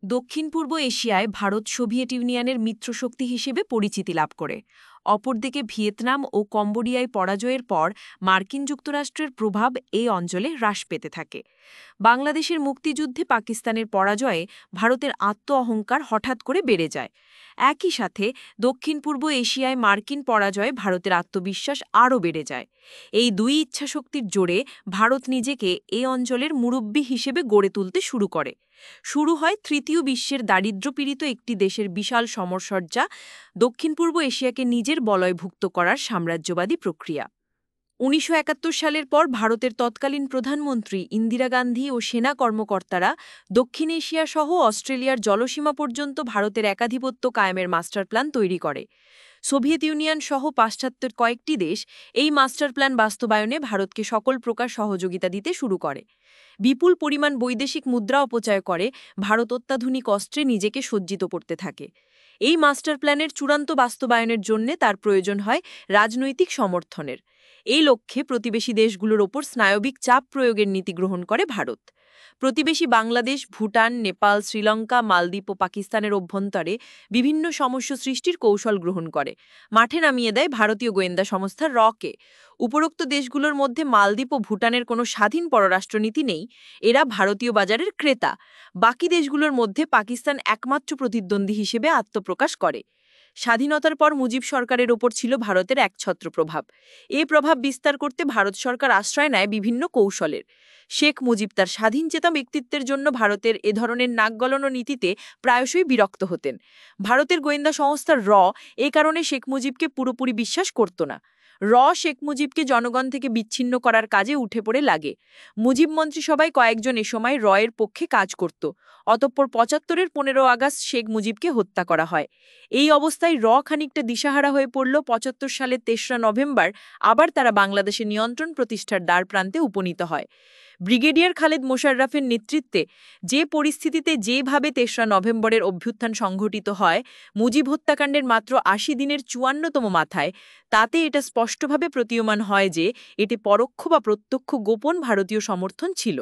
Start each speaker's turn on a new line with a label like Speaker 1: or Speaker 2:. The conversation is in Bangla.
Speaker 1: দক্ষিণ পূর্ব এশিয়ায় ভারত সোভিয়েত ইউনিয়নের মিত্রশক্তি হিসেবে পরিচিতি লাভ করে। অপরদিকে ভিয়েতনাম ও কম্বোডিয়ায় পরাজয়ের পর মার্কিন যুক্তরাষ্ট্রের প্রভাব এই অঞ্চলে হ্রাস পেতে থাকে। বাংলাদেশের মুক্তিযুদ্ধে পাকিস্তানের পরাজয়ে ভারতের আত্ম অহংকার হঠাৎ করে বেড়ে যায়। একই সাথে দক্ষিণ পূর্ব এশিয়ায় মার্কিন পরাজয়ে ভারতের আত্মবিশ্বাস আরও বেড়ে যায়। এই দুই ইচ্ছাশক্তির জোরে ভারত নিজেকে এ অঞ্চলের মুরব্বি হিসেবে গড়ে তুলতে শুরু করে। শুরু হয় তৃতীয় বিশ্বের দারিদ্র্যপীড়িত একটি দেশের বিশাল সমরসজ্জা, দক্ষিণ পূর্ব এশিয়াকে নিজের বলয়ভুক্ত করার সাম্রাজ্যবাদী প্রক্রিয়া। ১৯৭১ সালের পর ভারতের তৎকালীন প্রধানমন্ত্রী ইন্দিরা গান্ধী ও সেনা কর্মকর্তারা দক্ষিণ এশিয়া সহ অস্ট্রেলিয়ার জলসীমা পর্যন্ত ভারতের একাধিপত্য কায়েমের মাস্টার প্ল্যান তৈরি করে। সোভিয়েত ইউনিয়ন সহ পাশ্চাত্যের কয়েকটি দেশ এই মাস্টার প্ল্যান বাস্তবায়নে ভারতকে সকল প্রকার সহযোগিতা দিতে শুরু করে। বিপুল পরিমাণ বৈদেশিক মুদ্রা অপচয় করে ভারত অত্যাধুনিক অস্ত্রে নিজেকে সজ্জিত করতে থাকে। এই মাস্টার প্ল্যানের চূড়ান্ত বাস্তবায়নের জন্য তার প্রয়োজন হয় রাজনৈতিক সমর্থনের। এই লক্ষ্যে প্রতিবেশী দেশগুলোর ওপর স্নায়বিক চাপ প্রয়োগের নীতি গ্রহণ করে ভারত। প্রতিবেশী বাংলাদেশ, ভুটান, নেপাল, শ্রীলঙ্কা, মালদ্বীপ ও পাকিস্তানের অভ্যন্তরে বিভিন্ন সমস্যা সৃষ্টির কৌশল গ্রহণ করে মাঠে নামিয়ে দেয় ভারতীয় গোয়েন্দা সংস্থা রকে। উপরোক্ত দেশগুলোর মধ্যে মালদ্বীপ ও ভুটানের কোনো স্বাধীন পররাষ্ট্রনীতি নেই, এরা ভারতীয় বাজারের ক্রেতা। বাকি দেশগুলোর মধ্যে পাকিস্তান একমাত্র প্রতিদ্বন্দ্বী হিসেবে আত্মপ্রকাশ করে। স্বাধীনতার পর মুজিব সরকারের ওপর ছিল ভারতের একছত্র প্রভাব। এ প্রভাব বিস্তার করতে ভারত সরকার আশ্রয় নেয় বিভিন্ন কৌশলের। শেখ মুজিব তার স্বাধীনচেতা ব্যক্তিত্বের জন্য ভারতের এ ধরনের নাক গলানো নীতিতে প্রায়শই বিরক্ত হতেন। ভারতের গোয়েন্দা সংস্থা এ কারণে শেখ মুজিবকে পুরোপুরি বিশ্বাস করত না। শেখ মুজিবকে জনগণ থেকে বিচ্ছিন্ন করার কাজে উঠে পড়ে লাগে। মুজিব মন্ত্রিসভায় কয়েকজন এ সময় এর পক্ষে কাজ করত। অতঃপর ৭৫-এর ১৫ আগস্ট শেখ মুজিবকে হত্যা করা হয়। এই অবস্থায় খানিকটা দিশাহারা হয়ে পড়ল। ৭৫ সালের ৩রা নভেম্বর আবার তারা বাংলাদেশে নিয়ন্ত্রণ প্রতিষ্ঠার দ্বারপ্রান্তে উপনীত হয়। ব্রিগেডিয়ার খালেদ মোশাররফের নেতৃত্বে যে পরিস্থিতিতে যেভাবে ৩রা নভেম্বরের অভ্যুত্থান সংঘটিত হয়, মুজিব হত্যাকাণ্ডের মাত্র ৮০ দিনের ৫৪তম মাথায়, তাতে এটা স্পষ্টভাবে প্রতীয়মান হয় যে এটি পরোক্ষ বা প্রত্যক্ষ গোপন ভারতীয় সমর্থন ছিল।